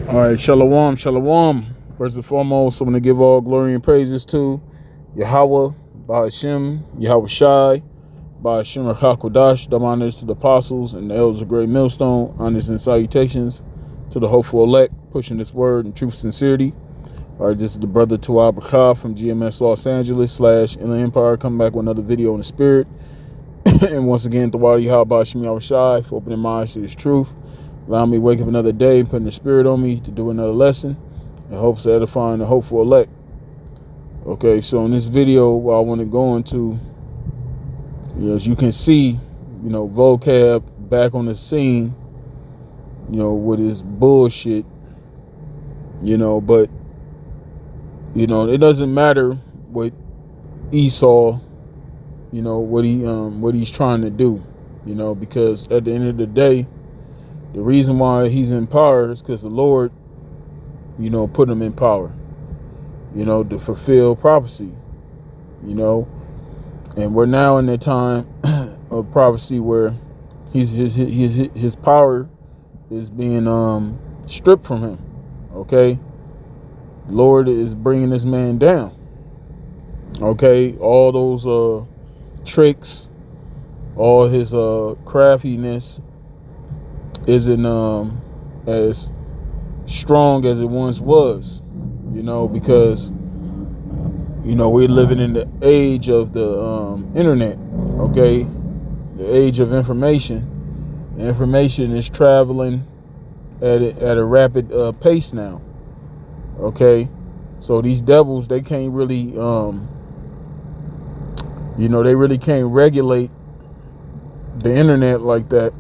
All right, shalom, shalom. First and foremost, I'm going to give all glory and praises to Yahweh, Ba'ashem, Yahweh Shai, Ba'ashem Rakakodash, dumb honors to the apostles and the elders of Great Millstone, honors and salutations to the hopeful elect, pushing this word in truth sincerity. All right, this is the brother Tuab Bakah from GMS Los Angeles / Inland Empire, coming back with another video in the spirit. And once again, Tawadi Yahweh Ba'ashem Yahweh Shai for opening my eyes to this truth. Allow me to wake up another day and putting the spirit on me to do another lesson in hopes of edifying the hopeful elect. Okay, so in this video, what I want to go into, as you can see, vocab back on the scene, with his bullshit, but, it doesn't matter what Esau, what he's trying to do, because at the end of the day, the reason why he's in power is because the Lord, put him in power, to fulfill prophecy, and we're now in the time of prophecy where his power is being stripped from him. Okay, the Lord is bringing this man down. Okay, all those tricks, all his craftiness isn't as strong as it once was, because we're living in the age of the internet. Okay, the age of information. Information is traveling at a rapid pace now. Okay, so these devils, they can't really they really can't regulate the internet like that,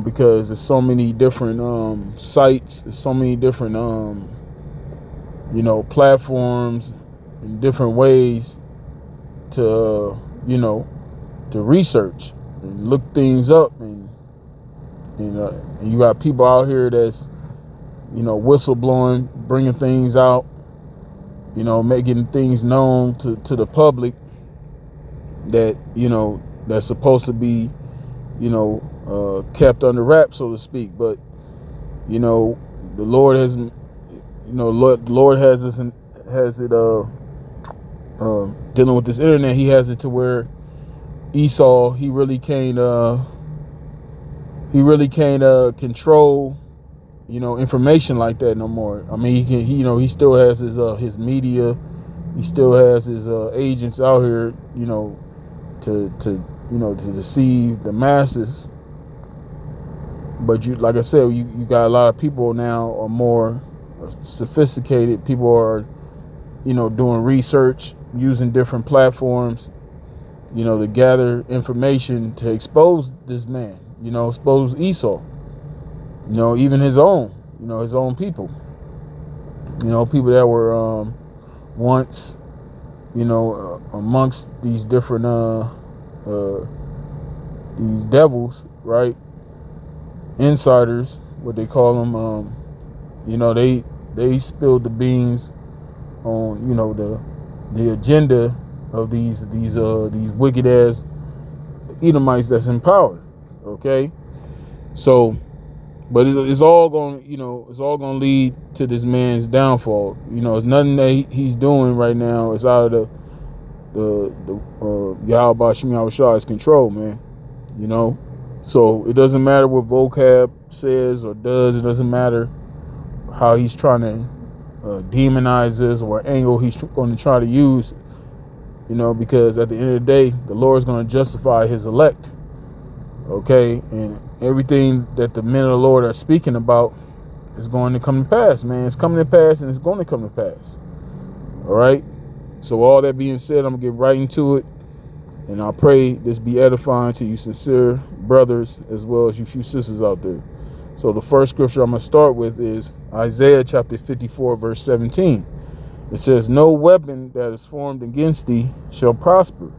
because there's so many different sites, there's so many different platforms and different ways to to research and look things up, and you got people out here that's whistleblowing, bringing things out, making things known to the public that that's supposed to be kept under wraps, so to speak. But the Lord has Lord has it dealing with this internet. He has it to where Esau, he really can't control information like that no more. I mean, he still has his media, he still has his agents out here to deceive the masses. But like I said, you got a lot of people now are more sophisticated. People are, doing research, using different platforms, to gather information to expose this man, expose Esau, even his own people, people that were once, amongst these different these devils, right? Insiders, what they call them. They spilled the beans on the agenda of these wicked ass Edomites that's in power. Okay, so but it's all going to lead to this man's downfall. It's nothing that he's doing right now is out of the Yahweh Ba'ashem Yahweh Shai's control, man. So it doesn't matter what vocab says or does. It doesn't matter how he's trying to demonize this or what angle he's going to try to use, because at the end of the day, the Lord is going to justify his elect. Okay, and everything that the men of the Lord are speaking about is going to come to pass, man. It's coming to pass, and it's going to come to pass. All right. So all that being said, I'm gonna get right into it, and I pray this be edifying to you sincere brothers as well as you few sisters out there. So the first scripture I'm gonna start with is Isaiah chapter 54, verse 17. It says, "No weapon that is formed against thee shall prosper,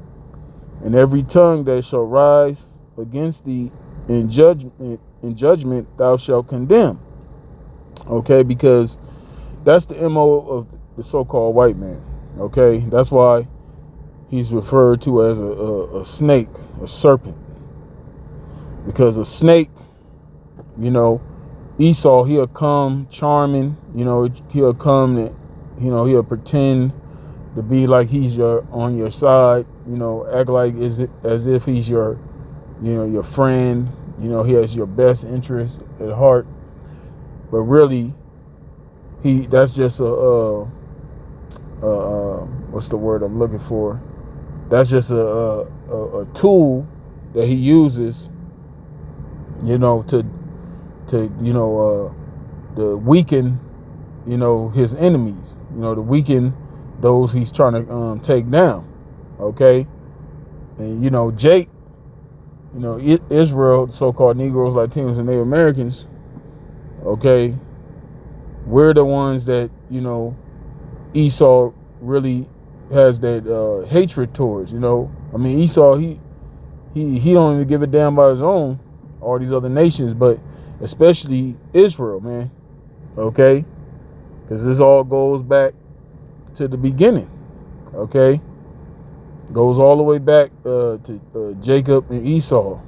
and every tongue that shall rise against thee in judgment thou shalt condemn." Okay, because that's the MO of the so-called white man. Okay, that's why he's referred to as a snake, a serpent, because a snake, Esau, he'll come charming, he'll come that, he'll pretend to be like he's on your side, act like as if he's your friend, he has your best interest at heart. But really, that's just what's the word I'm looking for? That's just a tool that he uses, to weaken, his enemies, to weaken those he's trying to take down. Okay. And Jake, Israel, so-called Negroes, Latinos, and Native Americans, okay, we're the ones that, Esau really has that hatred towards. Esau, he don't even give a damn about his own, all these other nations, but especially Israel, man. Okay, because this all goes back to the beginning. Okay, goes all the way back to Jacob and Esau.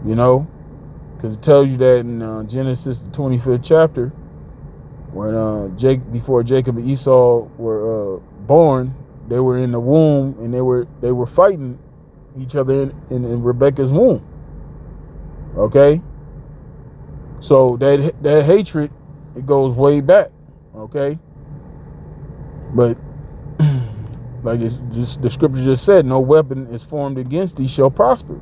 Because it tells you that in Genesis, the 25th chapter, when before Jacob and Esau were born, they were in the womb and they were fighting each other in Rebekah's womb. Okay, so that hatred, it goes way back. Okay, but like it's just the scripture just said, no weapon is formed against thee shall prosper.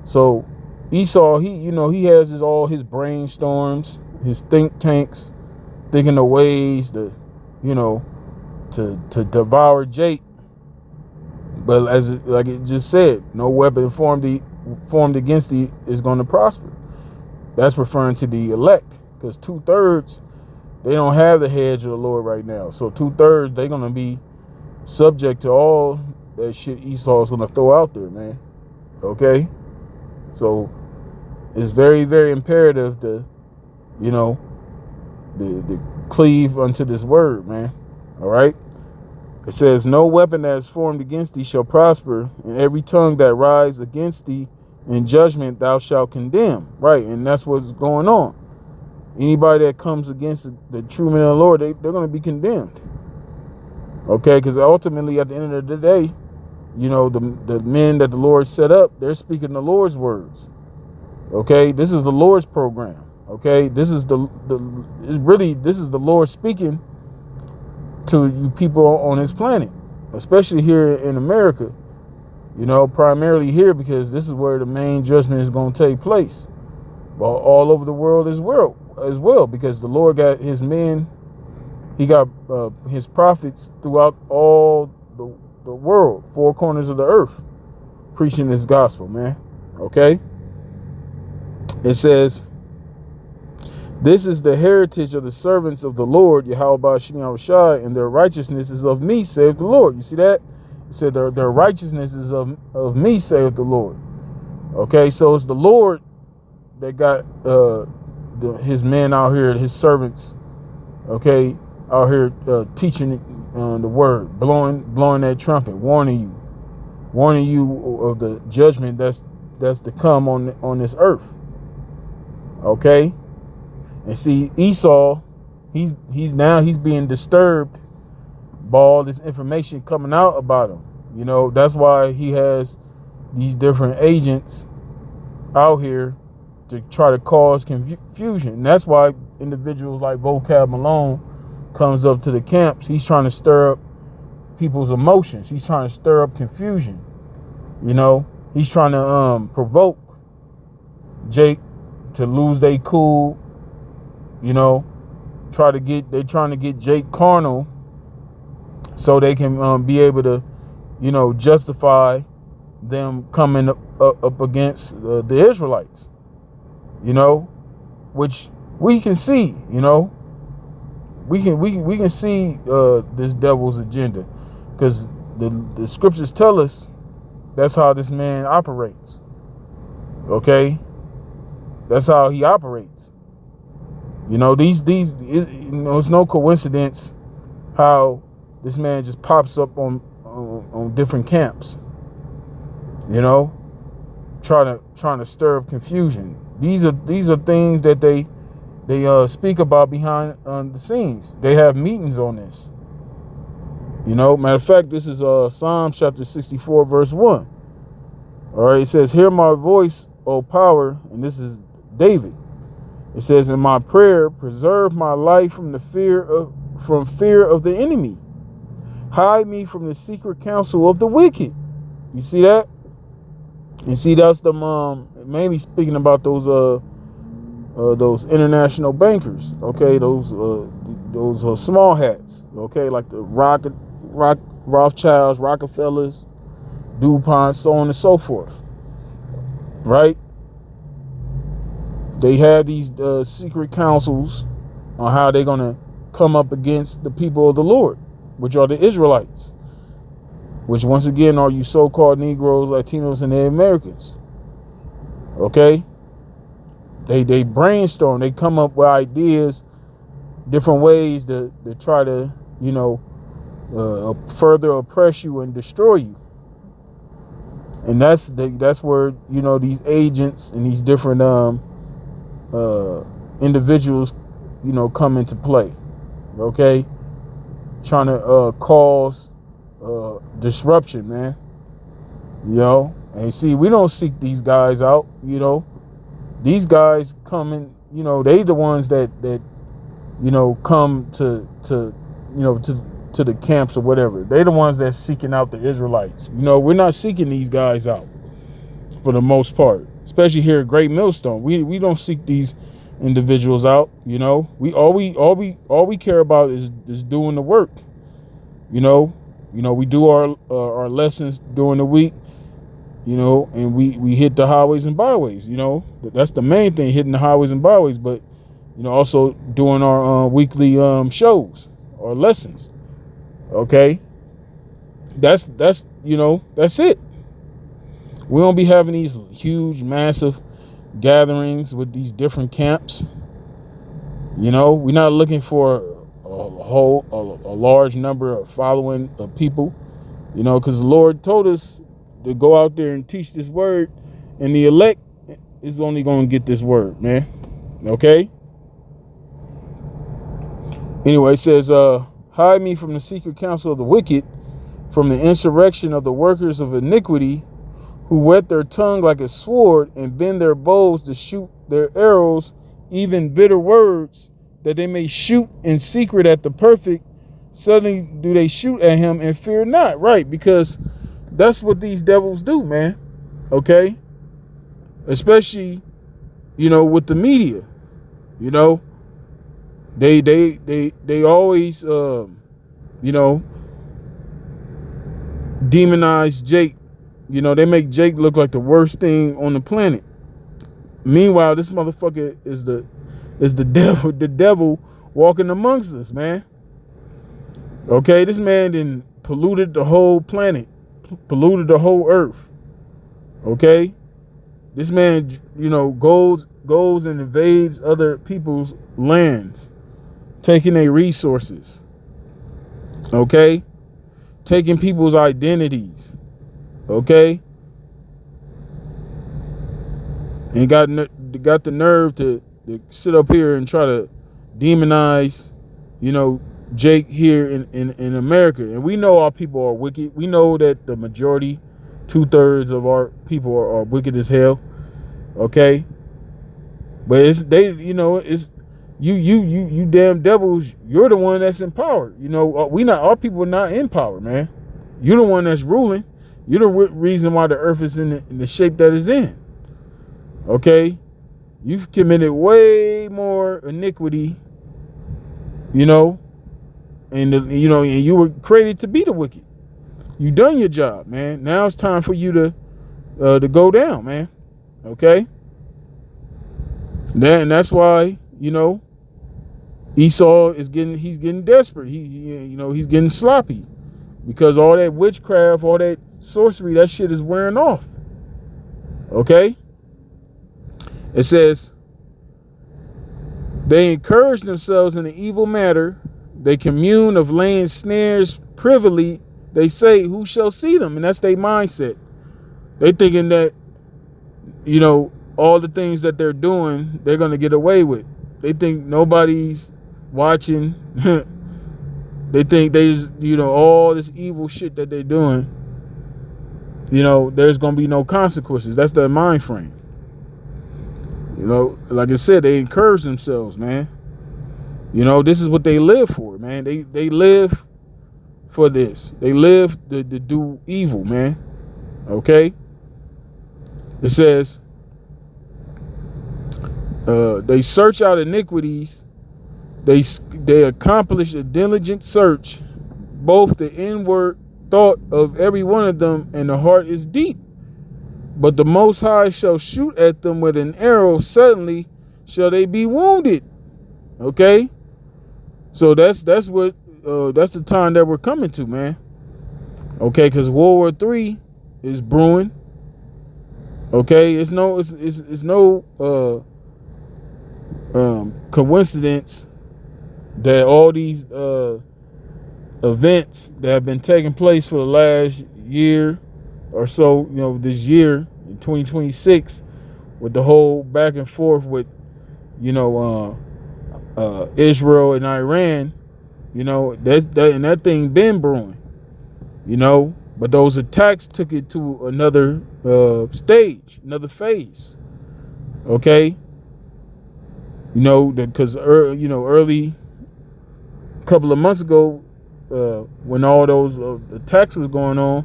So Esau, he has all his brainstorms, his think tanks, thinking of ways to devour Jake. But like it just said, no weapon formed against thee is going to prosper. That's referring to the elect, because 2/3, they don't have the hedge of the Lord right now. So 2/3, they're going to be subject to all that shit Esau's going to throw out there, man. Okay? So it's very, very imperative to, to cleave unto this word, man. All right? It says, no weapon that is formed against thee shall prosper, and every tongue that rise against thee in judgment thou shalt condemn. Right, and that's what's going on. Anybody that comes against the true men of the Lord, they're going to be condemned. Okay, because ultimately at the end of the day, the men that the Lord set up, they're speaking the Lord's words. Okay, this is the Lord's program. Okay, this is the Lord speaking to you people on his planet, especially here in America. Primarily here, because this is where the main judgment is going to take place. Well, all over the world as well, because the Lord got his men, he got his prophets throughout all the world, four corners of the earth, preaching this gospel, man. Okay? It says, this is the heritage of the servants of the Lord, Yahweh Shem Yahushai, and their righteousness is of me, saith the Lord. You see that? It said their righteousness is of me, saith the Lord. Okay, so it's the Lord that got his men out here, his servants, okay, out here teaching the word, blowing that trumpet, warning you of the judgment that's to come on this earth. Okay, and see, Esau, he's being disturbed by all this information coming out about him. That's why he has these different agents out here to try to cause confusion. And that's why individuals like Vocab Malone comes up to the camps. He's trying to stir up people's emotions. He's trying to stir up confusion. He's trying to provoke Jake to lose their cool. They're trying to get Jake carnal so they can be able to, justify them coming up against the Israelites. Which we can see. We can see this devil's agenda, because the scriptures tell us that's how this man operates. Okay, that's how he operates. It's no coincidence how this man just pops up on different camps. Trying to stir up confusion. These are things that they speak about behind the scenes. They have meetings on this. Matter of fact, this is Psalm chapter 64, verse 1. All right, it says, "Hear my voice, O power," and this is David. It says, "In my prayer, preserve my life from fear of the enemy. Hide me from the secret counsel of the wicked." You see that? And see, that's the mainly speaking about those international bankers. Okay, those small hats. Okay, like the Rothschilds, Rockefellers, DuPont, so on and so forth. Right? They have these secret councils on how they're going to come up against the people of the Lord, which are the Israelites, which once again are you so-called Negroes, Latinos, and Native Americans. Okay? They brainstorm. They come up with ideas, different ways to try to, further oppress you and destroy you. And that's where, these agents and these different individuals, come into play. Okay? Trying to cause disruption, man. And see, we don't seek these guys out. These guys come in, they the ones that come to the camps or whatever. They the ones that's seeking out the Israelites. We're not seeking these guys out for the most part, especially here at Great Millstone. We don't seek these individuals out. We all we care about is doing the work. We do our lessons during the week. And we hit the highways and byways. That's the main thing, hitting the highways and byways. But also doing our weekly shows or lessons. Okay, that's it. We don't be having these huge, massive gatherings with these different camps. We're not looking for a large number of following of people. Because the Lord told us to go out there and teach this word, and the elect is only going to get this word, man. Okay. Anyway, it says, "Hide me from the secret counsel of the wicked, from the insurrection of the workers of iniquity, who whet their tongue like a sword and bend their bows to shoot their arrows, even bitter words, that they may shoot in secret at the perfect. Suddenly do they shoot at him and fear not." Right, because that's what these devils do, man. Okay? Especially, with the media. They always demonize Jake. They make Jake look like the worst thing on the planet. Meanwhile, this motherfucker is the devil walking amongst us, man. Okay, this man then polluted the whole planet, polluted the whole earth. Okay, this man, goes and invades other people's lands, taking their resources. Okay, taking people's identities. Okay, and got the nerve to sit up here and try to demonize, Jake here in America. And we know our people are wicked. We know that the majority, 2/3 of our people are wicked as hell. Okay, but it's you damn devils. You're the one that's in power. Our people are not in power, man. You're the one that's ruling. You're the reason why the earth is in the shape that it's in. Okay, you've committed way more iniquity. And you were created to be the wicked. You done your job, man. Now it's time for you to go down, man. Okay. And that's why Esau is getting desperate. He's getting sloppy, because all that witchcraft, all that sorcery, that shit is wearing off. Okay. It says, "They encourage themselves in an evil matter. They commune of laying snares privily. They say, who shall see them?" And that's their mindset. They thinking that, all the things that they're doing, they're going to get away with. they think nobody's watching. They think they just, all this evil shit that they're doing, there's going to be no consequences. That's their mind frame. Like I said, they encourage themselves, man. This is what they live for, man. They live for this. They live to do evil, man. Okay? It says, they search out iniquities. They accomplish a diligent search, both the inward thought of every one of them, and the heart is deep. But the Most High shall shoot at them with an arrow, suddenly shall they be wounded. Okay? So that's what that's the time that we're coming to, man. Okay, because World War III is brewing. Okay, it's no coincidence that all these events that have been taking place for the last year or so, this year in 2026, with the whole back and forth with, Israel and Iran, that thing been brewing, but those attacks took it to another stage, another phase. Okay, because early couple of months ago, when all those attacks was going on,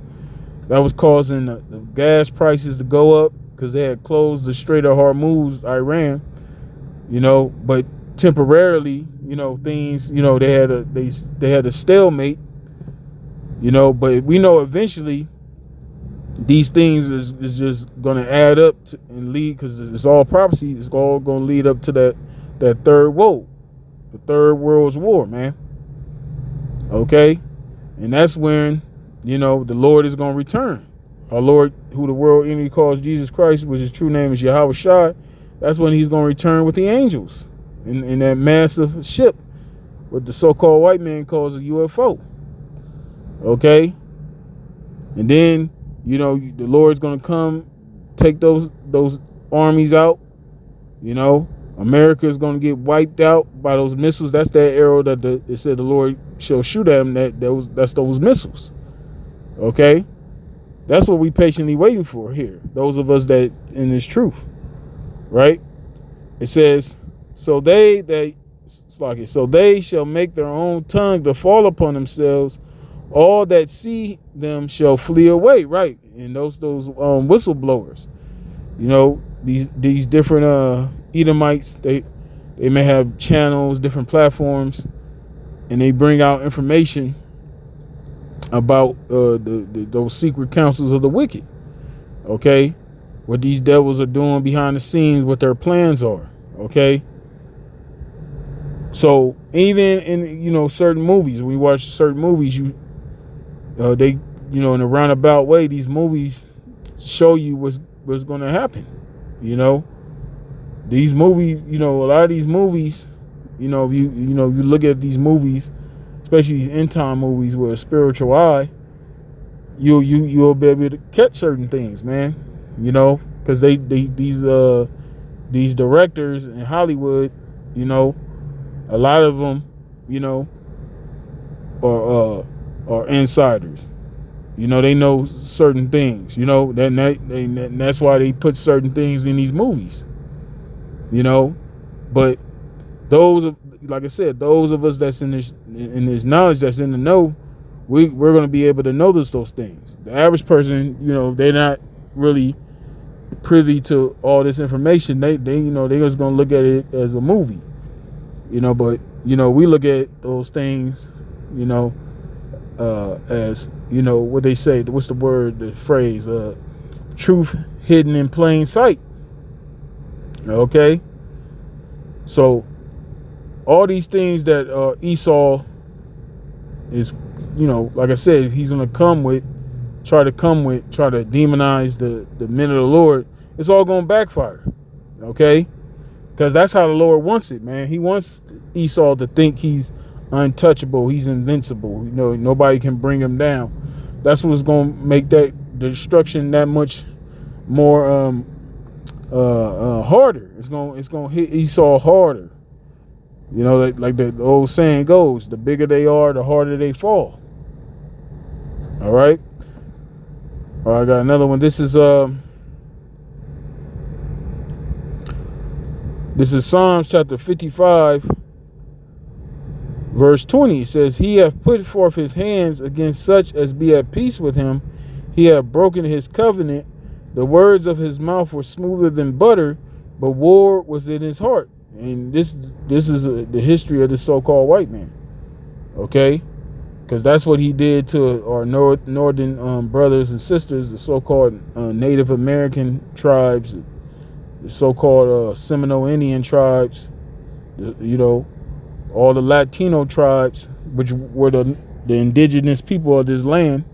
that was causing the gas prices to go up because they had closed the Strait of Hormuz, Iran. But temporarily, things, they had a stalemate. But we know eventually these things is just going to add up and lead, because it's all prophecy. It's all going to lead up to that third woe, the third world's war, man. Okay, and that's when the Lord is going to return. Our Lord, who the world enemy calls Jesus Christ, which his true name is Yahweh Shai. That's when he's going to return with the angels in that massive ship, what the so-called white man calls a UFO. Okay, and then the Lord's going to come, take those armies out. America is going to get wiped out by those missiles. That's that arrow that it said the Lord shall shoot at them. That's those missiles. Okay, that's what we patiently waiting for here. Those of us that in this truth, right? It says, so they shall make their own tongue to fall upon themselves. All that see them shall flee away. Right, and those whistleblowers. These different Edomites, they may have channels, different platforms, and they bring out information about those secret councils of the wicked. Okay, what these devils are doing behind the scenes, what their plans are. Okay, so even in certain movies, when you watch certain movies, they in a roundabout way, these movies show you what's going to happen. These movies, a lot of these movies, if you look at these movies, especially these end time movies with a spiritual eye, you'll be able to catch certain things, man. Because these directors in Hollywood, a lot of them, are insiders. They know certain things. That's why they put certain things in these movies. But those, like I said, those of us that's in this knowledge, that's in the know, we're going to be able to notice those things. The average person, they're not really privy to all this information. They they're just going to look at it as a movie. But we look at those things, as what they say. What's the phrase? Truth hidden in plain sight. Okay, so all these things that Esau is, like I said, he's gonna try to demonize the men of the Lord. It's all gonna backfire. Okay, because that's how the Lord wants it, man. He wants Esau to think he's untouchable, he's invincible. Nobody can bring him down. That's what's gonna make the destruction that much more harder. It's gonna hit Esau harder. You know, like the old saying goes, the bigger they are, the harder they fall. All right. All right, I got another one. This is Psalms chapter 55, verse 20. It says, He hath put forth his hands against such as be at peace with him. He hath broken his covenant. The words of his mouth were smoother than butter, but war was in his heart. And this is the history of the so-called white man. Okay? Because that's what he did to our northern brothers and sisters, the so-called Native American tribes, the so-called Seminole Indian tribes, you know, all the Latino tribes, which were the indigenous people of this land.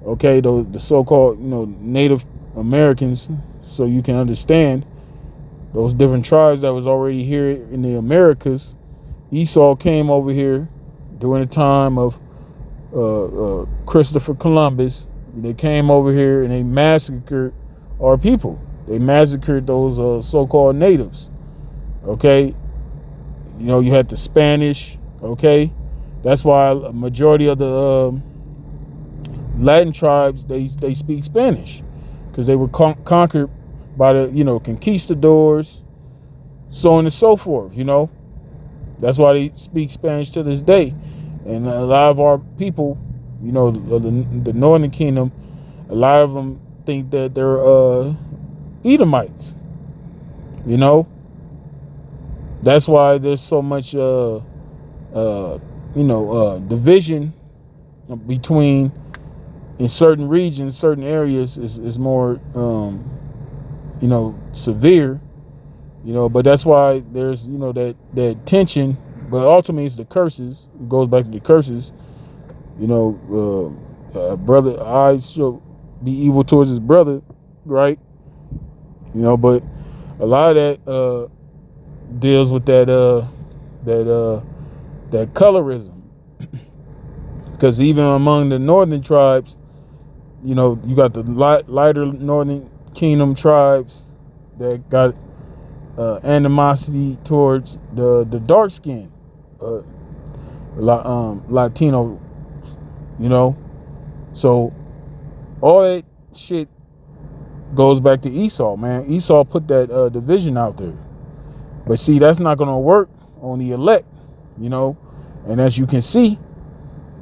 Okay, the so-called, you know, Native Americans, so you can understand those different tribes that was already here in the Americas. Esau came over here during the time of Christopher Columbus. They came over here and they massacred our people. They massacred those so-called natives. Okay, you know, you had the Spanish. Okay, that's why a majority of the Latin tribes they speak Spanish, because they were conquered by the, you know, conquistadors, so on and so forth. You know, that's why they speak Spanish to this day. And a lot of our people, you know, the Northern Kingdom, a lot of them think that they're Edomites. You know, that's why there's so much division between, in certain regions, certain areas is more you know, severe. You know, but that's why there's, you know, that tension. But ultimately, it's the curses. It goes back to the curses. You know, brother, I shall be evil towards his brother, right? You know, but a lot of that deals with that colorism. Because even among the northern tribes, you know, you got the lighter northern kingdom tribes that got animosity towards the dark skin Latino, you know. So all that shit goes back to Esau, man. Esau put that division out there. But see, that's not going to work on the elect, you know. And as you can see,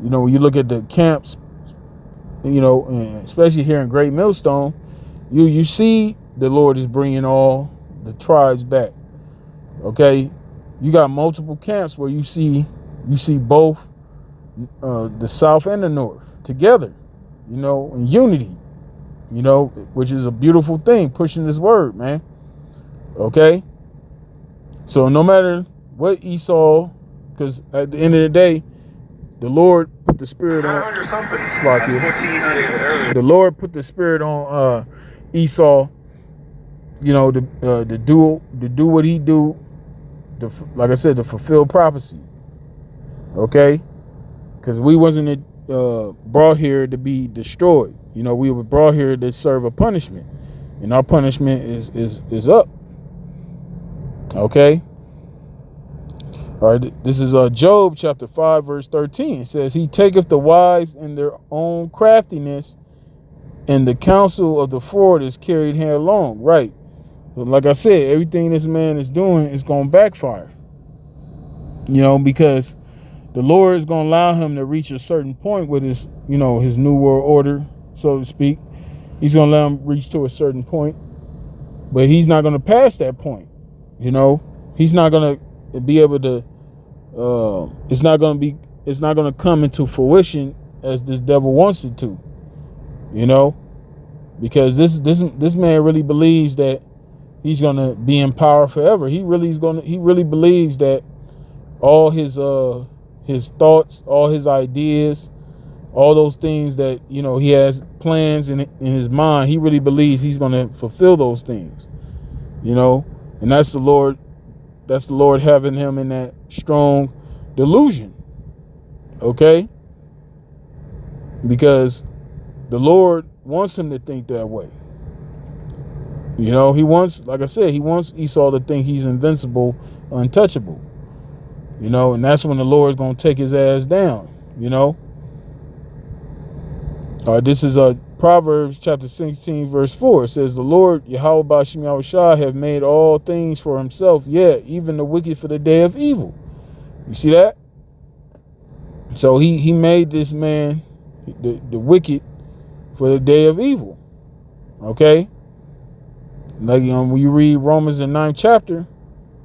you know, when you look at the camps, you know, especially here in Great Millstone, you see the Lord is bringing all the tribes back. Okay, you got multiple camps where you see both the South and the North together, you know, in unity, you know, which is a beautiful thing, pushing this word, man. Okay, so no matter what Esau, because at the end of the day, the Lord put the spirit on the Lord put the spirit on Esau, you know, to do what he do, like I said, to fulfill prophecy. Okay, because we wasn't brought here to be destroyed. You know, we were brought here to serve a punishment, and our punishment is up. Okay. All right, this is Job chapter 5, verse 13. It says, He taketh the wise in their own craftiness, and the counsel of the forward is carried headlong. Right. Like I said, everything this man is doing is going to backfire. You know, because the Lord is going to allow him to reach a certain point with his, you know, his new world order, so to speak. He's going to let him reach to a certain point, but he's not going to pass that point. You know, he's not going to be able to, it's not going to come into fruition as this devil wants it to, you know, because this man really believes that he's going to be in power forever. He really believes that all his thoughts, all his ideas, all those things that, you know, he has plans in his mind, he really believes he's going to fulfill those things, you know, and that's the Lord having him in that strong delusion. Okay? Because the Lord wants him to think that way. You know, he wants, like I said, he wants Esau to think he's invincible, untouchable. You know, and that's when the Lord's going to take his ass down, you know. This is Proverbs chapter 16, verse 4. It says, the Lord, Yahweh Ba'ashem Yahushua, have made all things for himself, yet even the wicked for the day of evil. You see that? So he made this man, the wicked, for the day of evil. Okay? Like when you read Romans the 9th chapter,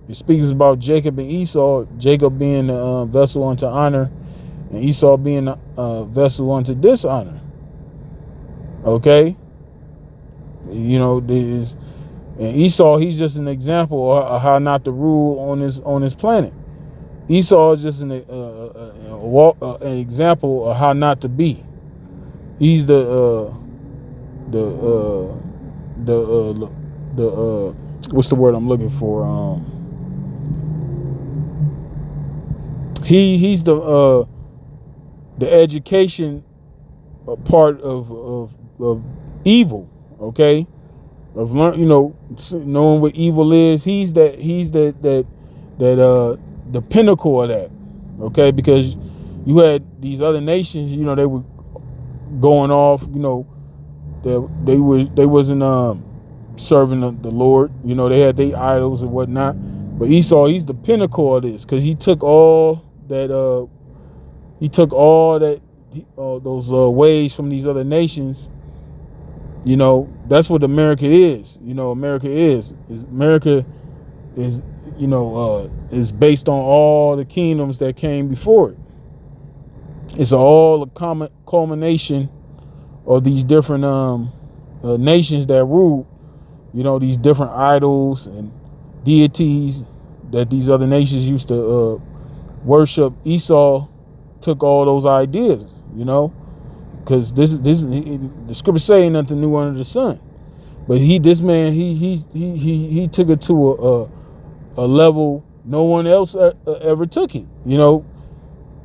it speaks about Jacob and Esau, Jacob being a vessel unto honor, and Esau being a vessel unto dishonor. Okay? You know, and Esau, he's just an example of how not to rule on this planet. Esau is just an example of how not to be. He's the what's the word I'm looking for? He's the education part of evil. Okay, of knowing what evil is. He's the pinnacle of that. Okay, because you had these other nations, they were going off, they wasn't serving the Lord. They had their idols and whatnot. But Esau, he's the pinnacle of this, because he took all those ways from these other nations. That's what America is. America is based on all the kingdoms that came before it. It's all a culmination of these different nations that ruled, these different idols and deities that these other nations used to worship. Esau took all those ideas, because the scriptures say ain't nothing new under the sun. But he took it to a level no one else ever took it.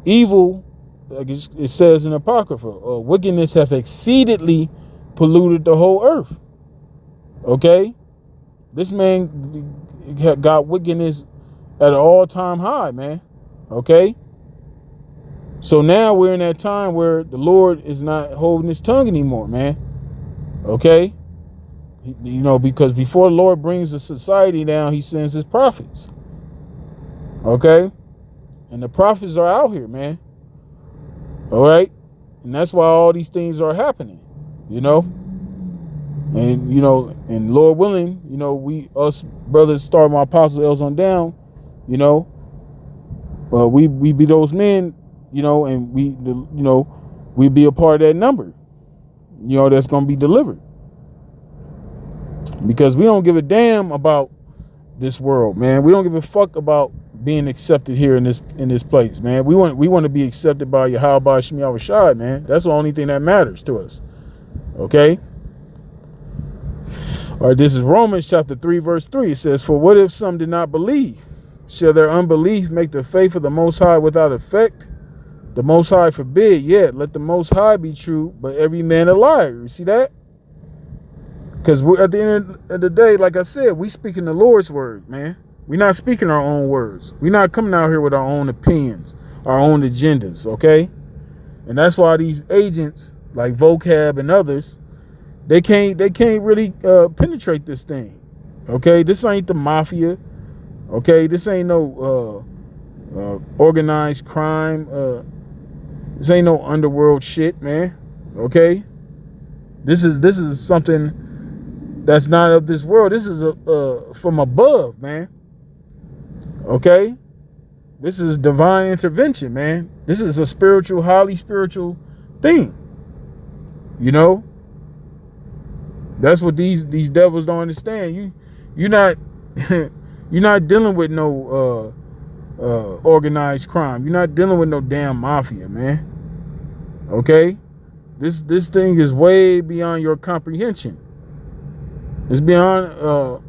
Evil, like it says in Apocrypha, wickedness have exceedingly polluted the whole earth. Okay, this man got wickedness at an all-time high, man. Okay, so now we're in that time where the Lord is not holding his tongue anymore, man. Okay, because before the Lord brings the society down, he sends his prophets. Okay, and the prophets are out here, man. All right, and that's why all these things are happening, and and Lord willing, we brothers, start my apostle L's on down, we be those men, and we be a part of that number, that's gonna be delivered, because we don't give a damn about this world, man. We don't give a fuck about being accepted here in this place, man. We want to be accepted by Yahweh Ba'ashem Yahushua, man. That's the only thing that matters to us. Okay. All right, this is Romans chapter 3, verse 3. It says, for what if some did not believe? Shall their unbelief make the faith of the Most High without effect? The Most High forbid, yet let the Most High be true, but every man a liar. You see that? Because at the end of the day, like I said, we speaking the Lord's word, man. We're not speaking our own words. We're not coming out here with our own opinions, our own agendas, okay? And that's why these agents like Vocab and others, they can't really penetrate this thing, okay? This ain't the mafia, okay? This ain't no organized crime. This ain't no underworld shit, man, okay? This is something that's not of this world. This is from above, man. Okay, this is divine intervention, man. This is a spiritual, highly spiritual thing. That's what these devils don't understand. You're not you're not dealing with no organized crime. You're not dealing with no damn mafia, man. Okay, this thing is way beyond your comprehension. It's beyond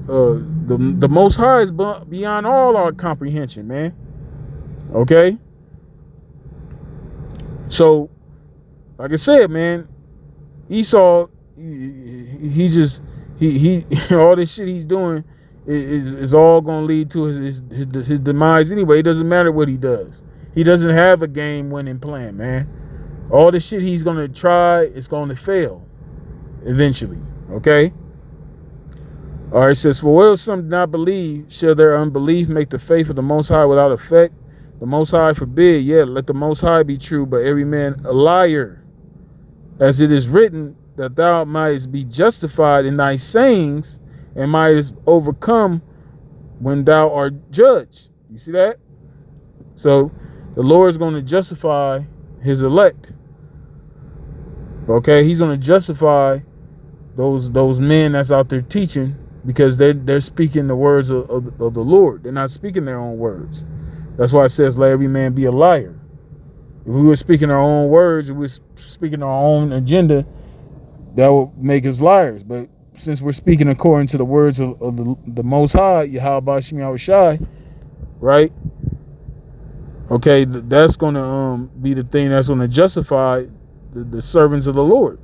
the Most High is beyond all our comprehension, man. Okay, so like I said, man, Esau, he all this shit he's doing is all going to lead to his demise anyway. It doesn't matter what he does. He doesn't have a game-winning plan, man. All the shit he's going to try is going to fail eventually, okay? All right, it says, for what if some do not believe? Shall their unbelief make the faith of the Most High without effect? The Most High forbid, yet let the Most High be true, but every man a liar. As it is written, that thou mightest be justified in thy sayings, and mightest overcome when thou art judged. You see that? So the Lord is going to justify his elect. Okay, he's going to justify those men that's out there teaching, because they're speaking the words of the Lord. They're not speaking their own words. That's why it says, let every man be a liar. If we were speaking our own words, if we were speaking our own agenda, that would make us liars. But since we're speaking according to the words of the Most High, Yahweh Shem Yahushai, right? Okay, that's going to be the thing that's going to justify the servants of the Lord.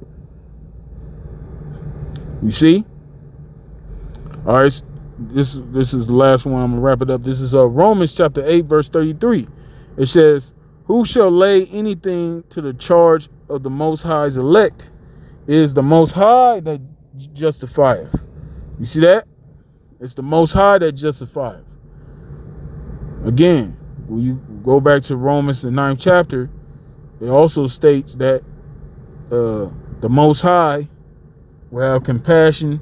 You see? All right, this is the last one. I'm going to wrap it up. This is Romans chapter 8, verse 33. It says, who shall lay anything to the charge of the Most High's elect? It is the Most High that justifieth. You see that? It's the Most High that justifieth. Again, when you go back to Romans, the 9th chapter, it also states that the Most High will have compassion.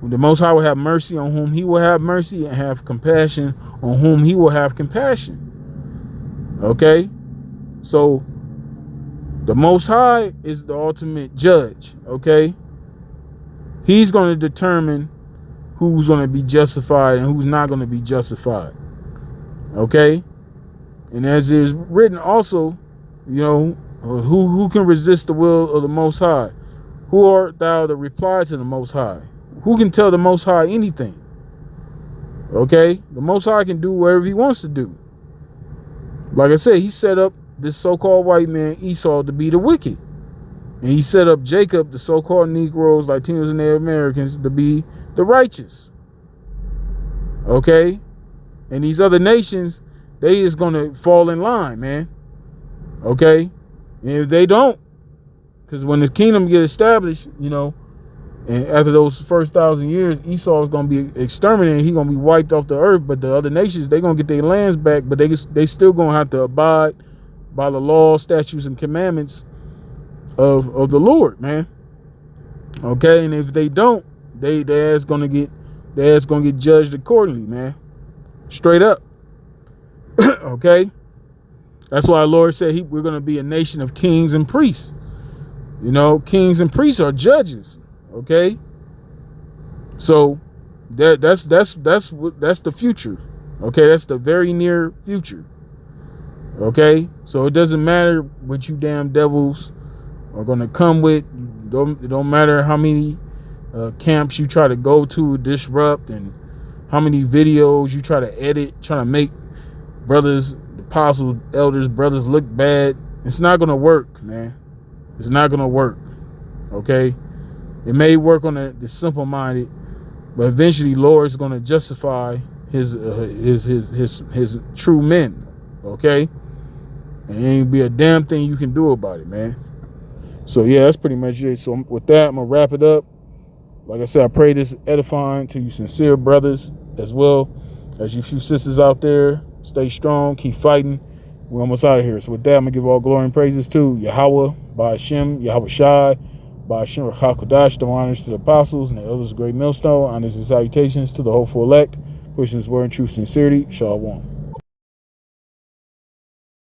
The Most High will have mercy on whom he will have mercy, and have compassion on whom he will have compassion. Okay? So the Most High is the ultimate judge. Okay? He's going to determine who's going to be justified and who's not going to be justified. Okay? And as it is written also, you know, who can resist the will of the Most High? Who art thou to reply to the Most High? Who can tell the Most High anything? Okay? The Most High can do whatever he wants to do. Like I said, he set up this so-called white man, Esau, to be the wicked. And he set up Jacob, the so-called Negroes, Latinos, and Native Americans, to be the righteous. Okay? And these other nations, they is going to fall in line, man. Okay? And if they don't, because when the kingdom get established, you know, and after those first 1,000 years, Esau is going to be exterminated. He's going to be wiped off the earth. But the other nations, they're going to get their lands back. But they still going to have to abide by the law, statutes, and commandments of the Lord, man. Okay, and if they don't, their ass going to get judged accordingly, man. Straight up. Okay, that's why the Lord said we're going to be a nation of kings and priests. You know, kings and priests are judges. Okay, so that's the future. Okay, that's the very near future. Okay, so it doesn't matter what you damn devils are gonna come with. It don't matter how many camps you try to go to disrupt, and how many videos you try to edit, trying to make brothers, apostles, elders, brothers look bad. It's not gonna work, man. It's not gonna work. Okay. It may work on the simple-minded, but eventually, Lord is going to justify his true men. Okay, and ain't be a damn thing you can do about it, man. So yeah, that's pretty much it. So with that, I'm gonna wrap it up. Like I said, I pray this edifying to you, sincere brothers, as well as you few sisters out there. Stay strong, keep fighting. We're almost out of here. So with that, I'm gonna give all glory and praises to Yahweh, by Hashem, Yahweh Shai. By Hashem Rachakadash, the honors to the apostles and the elders of Great Millstone, honors and salutations to the hopeful elect, pushing his word in truth, sincerity. Shalom.